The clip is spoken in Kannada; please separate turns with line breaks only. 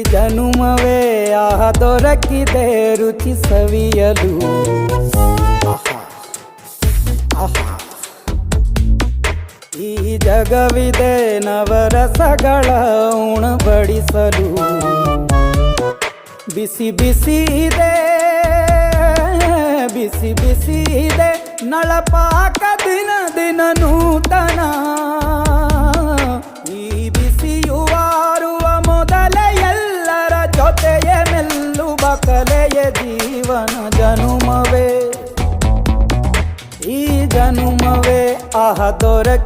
ಜನುಮವೇ ಆಹ ದೊರಕಿದೆ ರುಚಿ ಸವಿಯಲು. ಆಹಾ ಆಹಾ ಈ ಜಗವಿದೆ ನವರಸಗಳ ಉಣಬಡಿಸಲು. ಬಿಸಿ ಬಿಸಿ ಇದೆ ಬಿಸಿ ಬಿಸಿ ಇದೆ ನಳಪಾಕ ದಿನ ದಿನ ನೂತನ. ಈ ಬಿಸಿಯುವಾರುವ ಮೊದಲೇ ಎಲ್ಲರ ಜೊತೆಯೇ ಮೆಲ್ಲುವ ಕಲೆಯ ಜೀವನ. ಜನುಮವೇ ಈ ಜನುಮವೇ ಆಹ ದೊರಕಿ